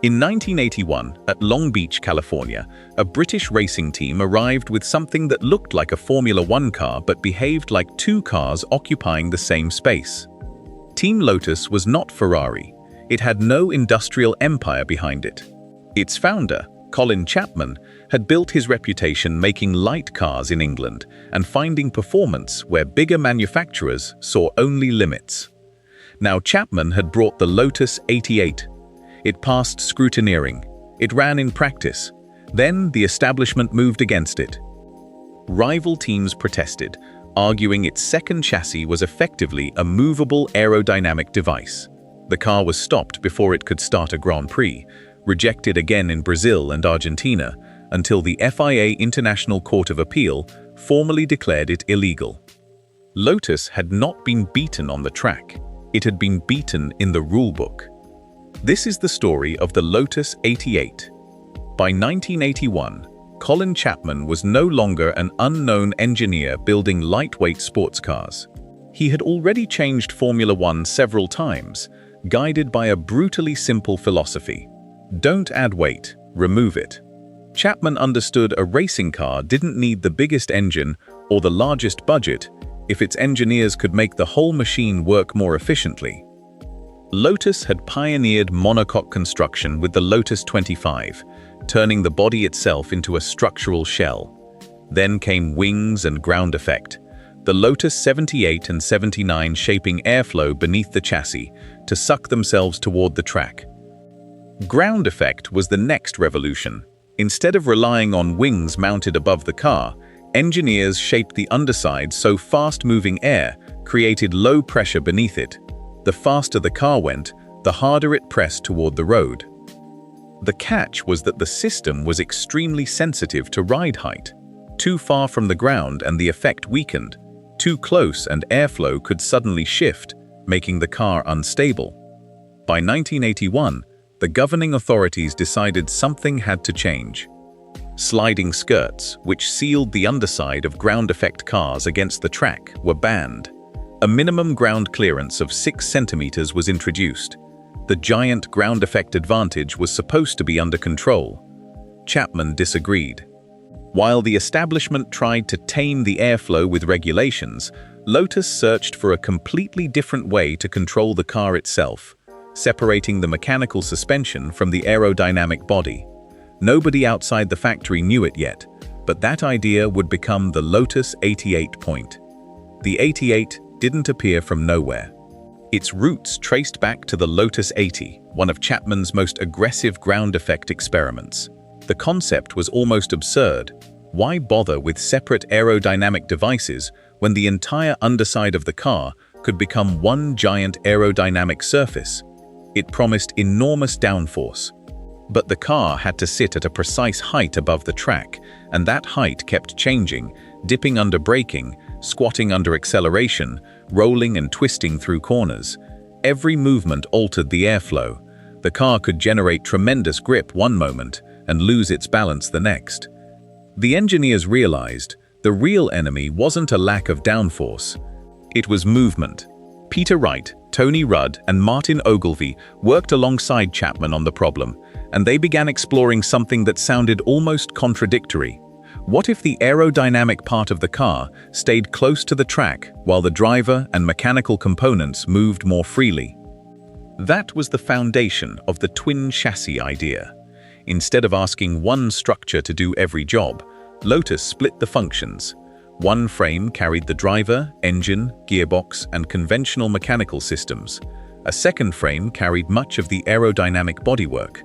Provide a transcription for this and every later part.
In 1981, at Long Beach, California, a British racing team arrived with something that looked like a Formula One car but behaved like two cars occupying the same space. Team Lotus was not Ferrari. It had no industrial empire behind it. Its founder, Colin Chapman, had built his reputation making light cars in England and finding performance where bigger manufacturers saw only limits. Now Chapman had brought the Lotus 88. It passed scrutineering. It ran in practice. Then the establishment moved against it. Rival teams protested, arguing its second chassis was effectively a movable aerodynamic device. The car was stopped before it could start a Grand Prix, rejected again in Brazil and Argentina, until the FIA International Court of Appeal formally declared it illegal. Lotus had not been beaten on the track. It had been beaten in the rulebook. This is the story of the Lotus 88. By 1981, Colin Chapman was no longer an unknown engineer building lightweight sports cars. He had already changed Formula One several times, guided by a brutally simple philosophy: don't add weight, remove it. Chapman understood a racing car didn't need the biggest engine or the largest budget if its engineers could make the whole machine work more efficiently. Lotus had pioneered monocoque construction with the Lotus 25, turning the body itself into a structural shell. Then came wings and ground effect, the Lotus 78 and 79 shaping airflow beneath the chassis to suck themselves toward the track. Ground effect was the next revolution. Instead of relying on wings mounted above the car, engineers shaped the underside so fast-moving air created low pressure beneath it. The faster the car went, the harder it pressed toward the road. The catch was that the system was extremely sensitive to ride height. Too far from the ground and the effect weakened. Too close and airflow could suddenly shift, making the car unstable. By 1981, the governing authorities decided something had to change. Sliding skirts, which sealed the underside of ground effect cars against the track, were banned. A minimum ground clearance of 6 centimeters was introduced. The giant ground effect advantage was supposed to be under control. Chapman disagreed. While the establishment tried to tame the airflow with regulations, Lotus searched for a completely different way to control the car itself, separating the mechanical suspension from the aerodynamic body. Nobody outside the factory knew it yet, but that idea would become the Lotus 88 point. The 88 didn't appear from nowhere. Its roots traced back to the Lotus 80, one of Chapman's most aggressive ground effect experiments. The concept was almost absurd. Why bother with separate aerodynamic devices when the entire underside of the car could become one giant aerodynamic surface? It promised enormous downforce. But the car had to sit at a precise height above the track, and that height kept changing, dipping under braking, squatting under acceleration, rolling and twisting through corners. Every movement altered the airflow. The car could generate tremendous grip one moment and lose its balance the next. The engineers realized the real enemy wasn't a lack of downforce. It was movement. Peter Wright, Tony Rudd, and Martin Ogilvy worked alongside Chapman on the problem, and they began exploring something that sounded almost contradictory. What if the aerodynamic part of the car stayed close to the track while the driver and mechanical components moved more freely? That was the foundation of the twin chassis idea. Instead of asking one structure to do every job, Lotus split the functions. One frame carried the driver, engine, gearbox, and conventional mechanical systems. A second frame carried much of the aerodynamic bodywork.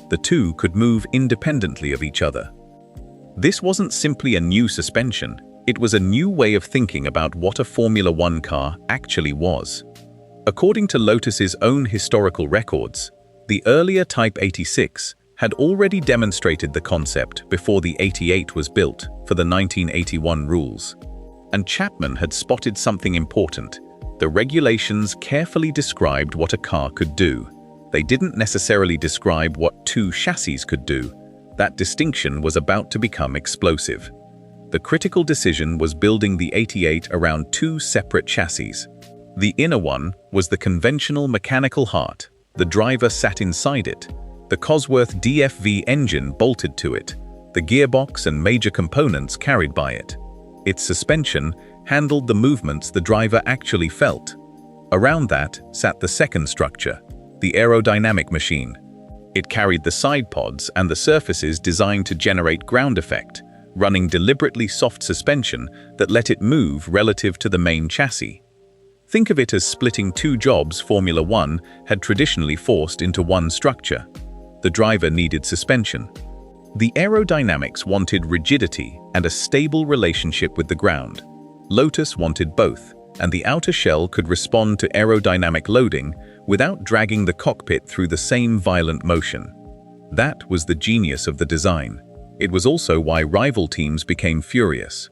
The two could move independently of each other. This wasn't simply a new suspension, it was a new way of thinking about what a Formula One car actually was. According to Lotus's own historical records, the earlier Type 86 had already demonstrated the concept before the 88 was built for the 1981 rules. And Chapman had spotted something important. The regulations carefully described what a car could do. They didn't necessarily describe what two chassis could do. That distinction was about to become explosive. The critical decision was building the 88 around two separate chassis. The inner one was the conventional mechanical heart. The driver sat inside it. The Cosworth DFV engine bolted to it, the gearbox and major components carried by it. Its suspension handled the movements the driver actually felt. Around that sat the second structure, the aerodynamic machine. It carried the side pods and the surfaces designed to generate ground effect, running deliberately soft suspension that let it move relative to the main chassis. Think of it as splitting two jobs Formula One had traditionally forced into one structure. The driver needed suspension. The aerodynamics wanted rigidity and a stable relationship with the ground. Lotus wanted both, and the outer shell could respond to aerodynamic loading without dragging the cockpit through the same violent motion. That was the genius of the design. It was also why rival teams became furious.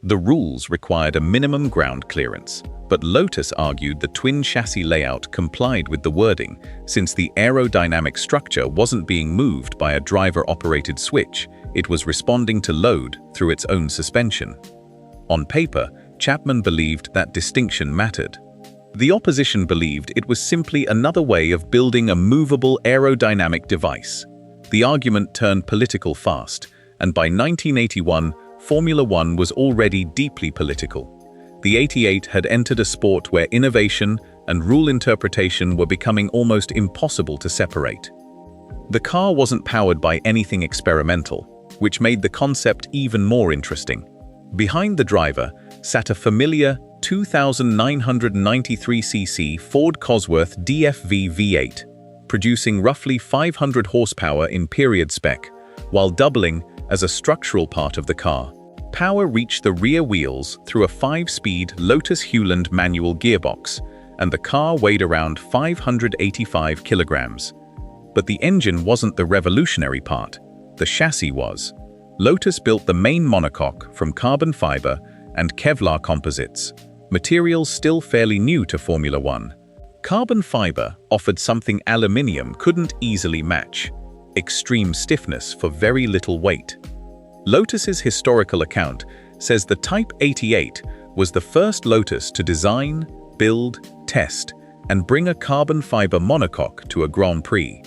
The rules required a minimum ground clearance, but Lotus argued the twin chassis layout complied with the wording since the aerodynamic structure wasn't being moved by a driver-operated switch, it was responding to load through its own suspension. On paper, Chapman believed that distinction mattered. The opposition believed it was simply another way of building a movable aerodynamic device. The argument turned political fast, and by 1981, Formula One was already deeply political. The 88 had entered a sport where innovation and rule interpretation were becoming almost impossible to separate. The car wasn't powered by anything experimental, which made the concept even more interesting. Behind the driver sat a familiar 2,993cc Ford Cosworth DFV V8, producing roughly 500 horsepower in period spec, while doubling as a structural part of the car. Power reached the rear wheels through a 5-speed Lotus Hewland manual gearbox, and the car weighed around 585 kilograms. But the engine wasn't the revolutionary part, the chassis was. Lotus built the main monocoque from carbon fiber and Kevlar composites, materials still fairly new to Formula One. Carbon fiber offered something aluminium couldn't easily match: extreme stiffness for very little weight. Lotus's historical account says the Type 88 was the first Lotus to design, build, test, and bring a carbon fiber monocoque to a Grand Prix.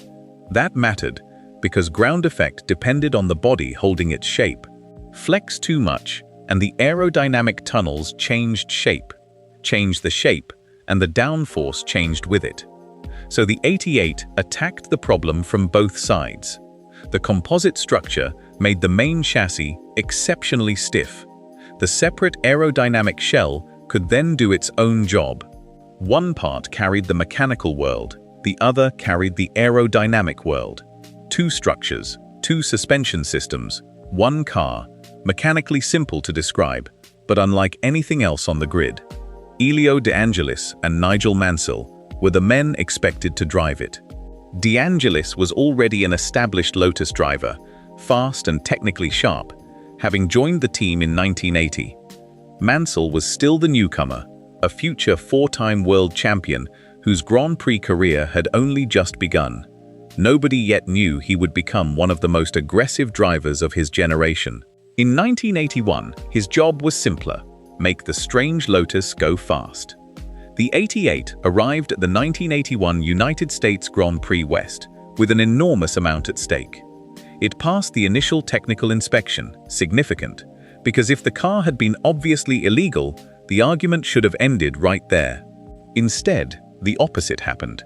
That mattered because ground effect depended on the body holding its shape. Flex too much, and the aerodynamic tunnels changed the shape, and the downforce changed with it. So the 88 attacked the problem from both sides. The composite structure made the main chassis exceptionally stiff. The separate aerodynamic shell could then do its own job. One part carried the mechanical world, the other carried the aerodynamic world. Two structures, two suspension systems, one car, mechanically simple to describe, but unlike anything else on the grid. Elio De Angelis and Nigel Mansell were the men expected to drive it. De Angelis was already an established Lotus driver, fast and technically sharp, having joined the team in 1980. Mansell was still the newcomer, a future four-time world champion whose Grand Prix career had only just begun. Nobody yet knew he would become one of the most aggressive drivers of his generation. In 1981, his job was simpler: make the strange Lotus go fast. The 88 arrived at the 1981 United States Grand Prix West with an enormous amount at stake. It passed the initial technical inspection, significant, because if the car had been obviously illegal, the argument should have ended right there. Instead, the opposite happened.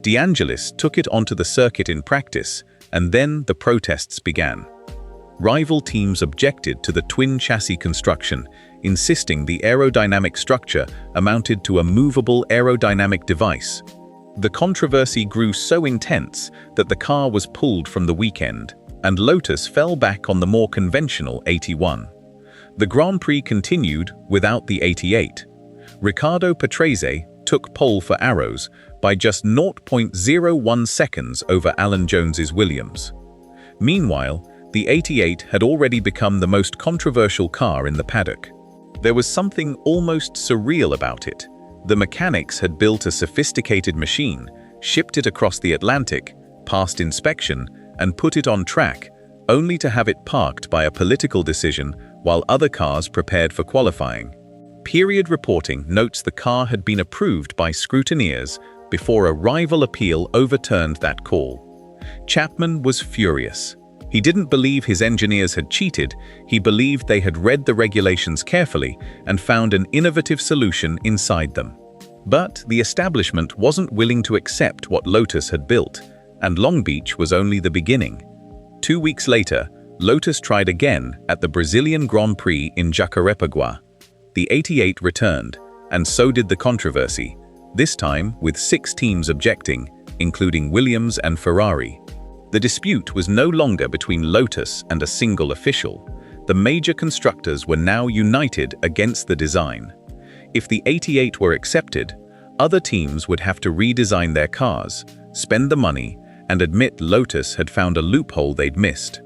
De Angelis took it onto the circuit in practice, and then the protests began. Rival teams objected to the twin chassis construction, insisting the aerodynamic structure amounted to a movable aerodynamic device. The controversy grew so intense that the car was pulled from the weekend, and Lotus fell back on the more conventional 81. The Grand Prix continued without the 88. Riccardo Patrese took pole for Arrows by just 0.01 seconds over Alan Jones's Williams. Meanwhile, the 88 had already become the most controversial car in the paddock. There was something almost surreal about it. The mechanics had built a sophisticated machine, shipped it across the Atlantic, passed inspection, and put it on track, only to have it parked by a political decision while other cars prepared for qualifying. Period reporting notes the car had been approved by scrutineers before a rival appeal overturned that call. Chapman was furious. He didn't believe his engineers had cheated, he believed they had read the regulations carefully and found an innovative solution inside them. But the establishment wasn't willing to accept what Lotus had built, and Long Beach was only the beginning. 2 weeks later, Lotus tried again at the Brazilian Grand Prix in Jacarepaguá. The 88 returned, and so did the controversy, this time with 6 teams objecting, including Williams and Ferrari. The dispute was no longer between Lotus and a single official. The major constructors were now united against the design. If the 88 were accepted, other teams would have to redesign their cars, spend the money, and admit Lotus had found a loophole they'd missed.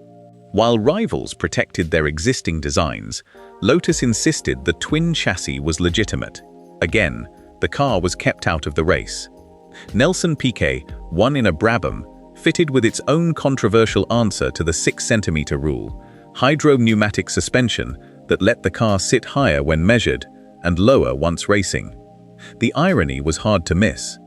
While rivals protected their existing designs, Lotus insisted the twin chassis was legitimate. Again, the car was kept out of the race. Nelson Piquet won in a Brabham, fitted with its own controversial answer to the 6-centimeter rule, hydro-pneumatic suspension that let the car sit higher when measured and lower once racing. The irony was hard to miss.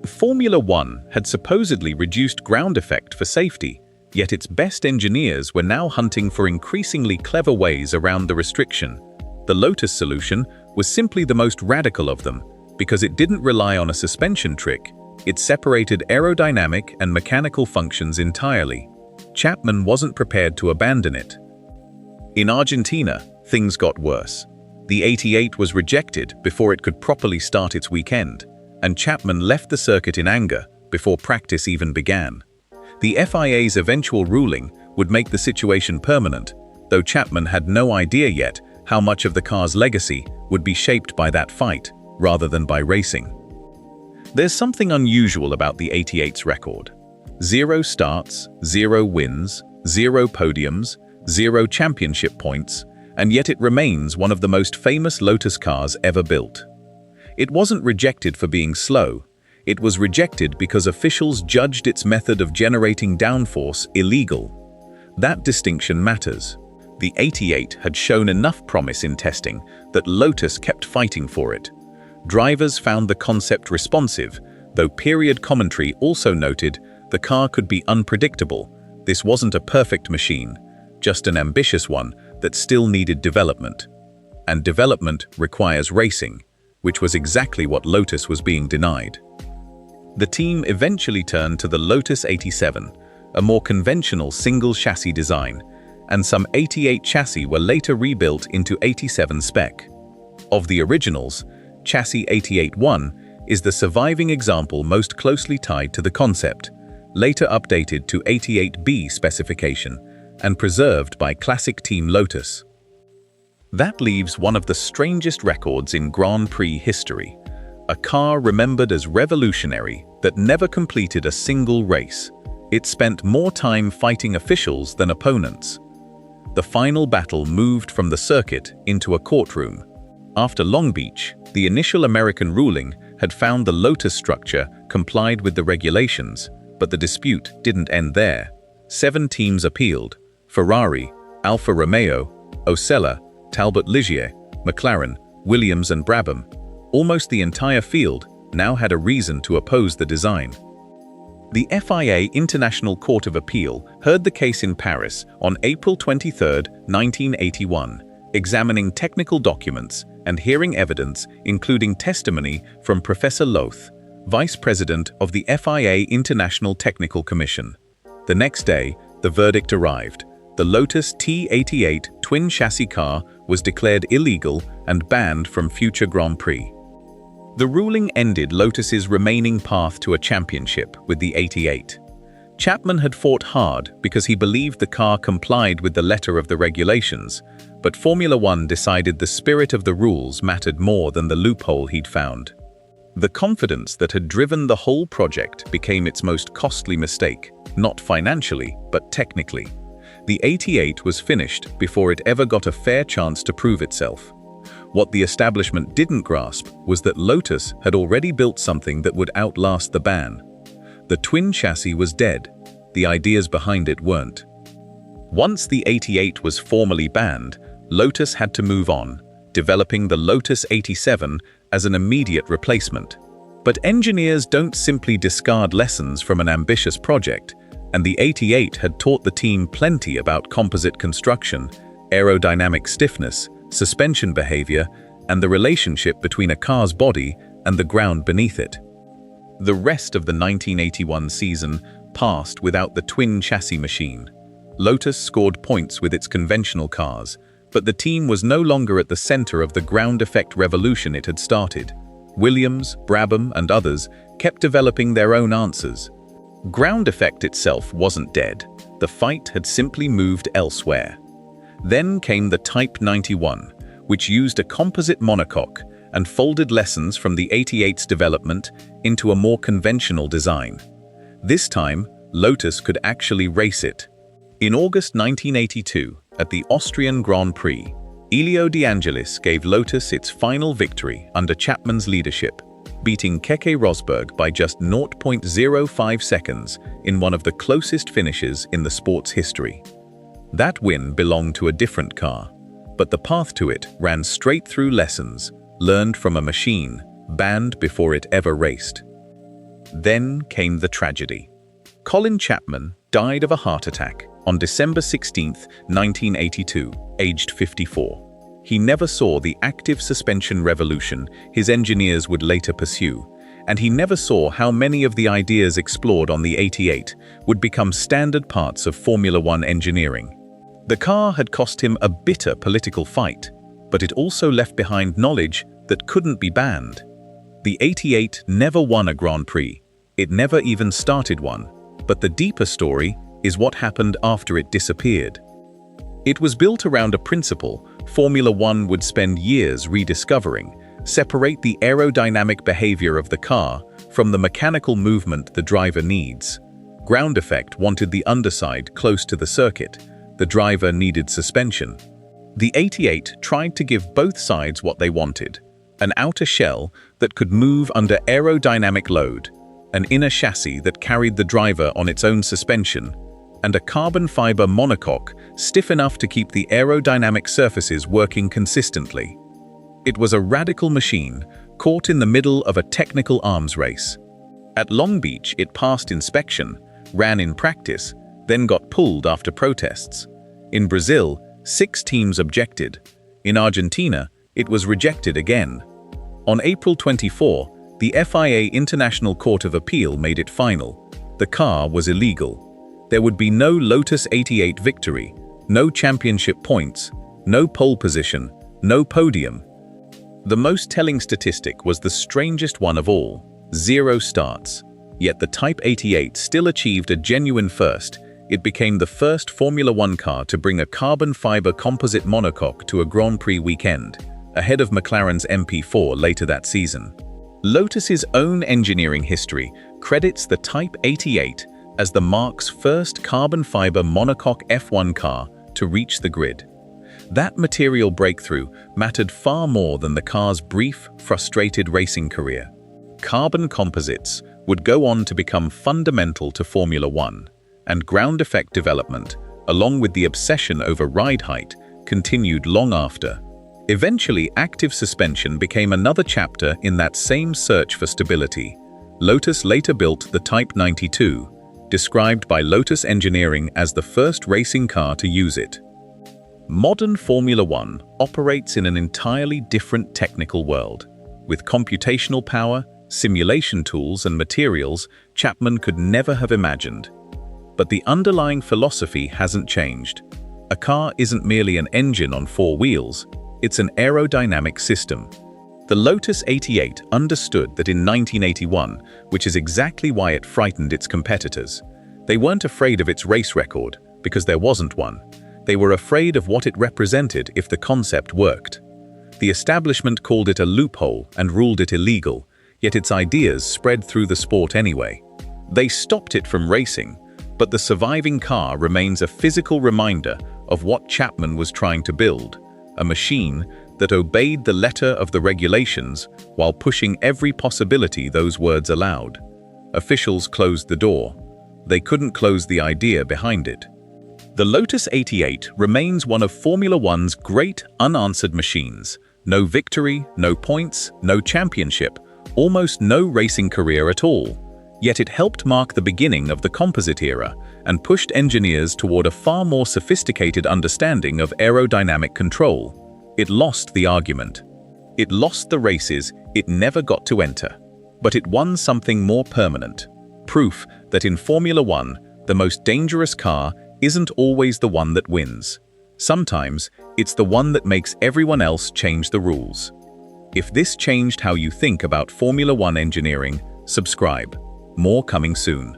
Formula One had supposedly reduced ground effect for safety, yet its best engineers were now hunting for increasingly clever ways around the restriction. The Lotus solution was simply the most radical of them, because it didn't rely on a suspension trick. It separated aerodynamic and mechanical functions entirely. Chapman wasn't prepared to abandon it. In Argentina, things got worse. The 88 was rejected before it could properly start its weekend, and Chapman left the circuit in anger before practice even began. The FIA's eventual ruling would make the situation permanent, though Chapman had no idea yet how much of the car's legacy would be shaped by that fight rather than by racing. There's something unusual about the 88's record. 0 starts, 0 wins, 0 podiums, 0 championship points, and yet it remains one of the most famous Lotus cars ever built. It wasn't rejected for being slow. It was rejected because officials judged its method of generating downforce illegal. That distinction matters. The 88 had shown enough promise in testing that Lotus kept fighting for it. Drivers found the concept responsive, though period commentary also noted the car could be unpredictable. This wasn't a perfect machine, just an ambitious one that still needed development. And development requires racing, which was exactly what Lotus was being denied. The team eventually turned to the Lotus 87, a more conventional single chassis design, and some 88 chassis were later rebuilt into 87 spec. Of the originals, chassis 88-1 is the surviving example most closely tied to the concept, later updated to 88B specification and preserved by classic Team Lotus. That leaves one of the strangest records in Grand Prix history, a car remembered as revolutionary that never completed a single race. It spent more time fighting officials than opponents. The final battle moved from the circuit into a courtroom. After Long Beach, the initial American ruling had found the Lotus structure complied with the regulations, but the dispute didn't end there. 7 teams appealed: Ferrari, Alfa Romeo, Osella, Talbot Ligier, McLaren, Williams and Brabham. Almost the entire field now had a reason to oppose the design. The FIA International Court of Appeal heard the case in Paris on April 23, 1981, examining technical documents and hearing evidence including testimony from Professor Loth, Vice President of the FIA International Technical Commission. The next day, the verdict arrived. The Lotus T88 twin chassis car was declared illegal and banned from future Grand Prix. The ruling ended Lotus's remaining path to a championship with the 88. Chapman had fought hard because he believed the car complied with the letter of the regulations, but Formula One decided the spirit of the rules mattered more than the loophole he'd found. The confidence that had driven the whole project became its most costly mistake, not financially, but technically. The 88 was finished before it ever got a fair chance to prove itself. What the establishment didn't grasp was that Lotus had already built something that would outlast the ban. The twin chassis was dead. The ideas behind it weren't. Once the 88 was formally banned, Lotus had to move on, developing the Lotus 87 as an immediate replacement. But engineers don't simply discard lessons from an ambitious project. and the 88 had taught the team plenty about composite construction, aerodynamic stiffness, suspension behavior, and the relationship between a car's body and the ground beneath it. The rest of the 1981 season passed without the twin chassis machine. Lotus scored points with its conventional cars, but the team was no longer at the center of the ground effect revolution it had started. Williams, Brabham, and others kept developing their own answers. Ground effect itself wasn't dead. The fight had simply moved elsewhere. Then came the Type 91, which used a composite monocoque and folded lessons from the 88's development into a more conventional design. This time, Lotus could actually race it. In August 1982, at the Austrian Grand Prix, Elio De Angelis gave Lotus its final victory under Chapman's leadership, beating Keke Rosberg by just 0.05 seconds in one of the closest finishes in the sport's history. That win belonged to a different car, but the path to it ran straight through lessons learned from a machine banned before it ever raced. Then came the tragedy. Colin Chapman died of a heart attack on December 16, 1982, aged 54. He never saw the active suspension revolution his engineers would later pursue, and he never saw how many of the ideas explored on the 88 would become standard parts of Formula One engineering. The car had cost him a bitter political fight, but it also left behind knowledge that couldn't be banned. The 88 never won a Grand Prix. It never even started one, but the deeper story is what happened after it disappeared. It was built around a principle Formula One would spend years rediscovering: separate the aerodynamic behavior of the car from the mechanical movement the driver needs. Ground effect wanted the underside close to the circuit. The driver needed suspension. The 88 tried to give both sides what they wanted: an outer shell that could move under aerodynamic load, an inner chassis that carried the driver on its own suspension, and a carbon fiber monocoque stiff enough to keep the aerodynamic surfaces working consistently. It was a radical machine caught in the middle of a technical arms race. At Long Beach, it passed inspection, ran in practice, then got pulled after protests. In Brazil, 6 teams objected. In Argentina, it was rejected again. On April 24, the FIA International Court of Appeal made it final. The car was illegal. There would be no Lotus 88 victory, no championship points, no pole position, no podium. The most telling statistic was the strangest one of all: 0 starts. Yet the Type 88 still achieved a genuine first. It became the first Formula One car to bring a carbon fiber composite monocoque to a Grand Prix weekend, ahead of McLaren's MP4 later that season. Lotus's own engineering history credits the Type 88 as the marque's first carbon fiber monocoque F1 car to reach the grid. That material breakthrough mattered far more than the car's brief, frustrated racing career. Carbon composites would go on to become fundamental to Formula One, and ground effect development, along with the obsession over ride height, continued long after. Eventually, active suspension became another chapter in that same search for stability. Lotus later built the Type 92, described by Lotus Engineering as the first racing car to use it. Modern Formula One operates in an entirely different technical world, with computational power, simulation tools, and materials Chapman could never have imagined. But the underlying philosophy hasn't changed. A car isn't merely an engine on 4 wheels, it's an aerodynamic system. The Lotus 88 understood that in 1981, which is exactly why it frightened its competitors. They weren't afraid of its race record, because there wasn't one. They were afraid of what it represented if the concept worked. The establishment called it a loophole and ruled it illegal, yet its ideas spread through the sport anyway. They stopped it from racing, but the surviving car remains a physical reminder of what Chapman was trying to build: a machine that obeyed the letter of the regulations while pushing every possibility those words allowed. Officials closed the door. They couldn't close the idea behind it. The Lotus 88 remains one of Formula One's great unanswered machines. No victory, no points, no championship, almost no racing career at all. Yet it helped mark the beginning of the composite era and pushed engineers toward a far more sophisticated understanding of aerodynamic control. It lost the argument. It lost the races it never got to enter. But it won something more permanent. Proof that in Formula One, the most dangerous car isn't always the one that wins. Sometimes, it's the one that makes everyone else change the rules. If this changed how you think about Formula One engineering, subscribe. More coming soon.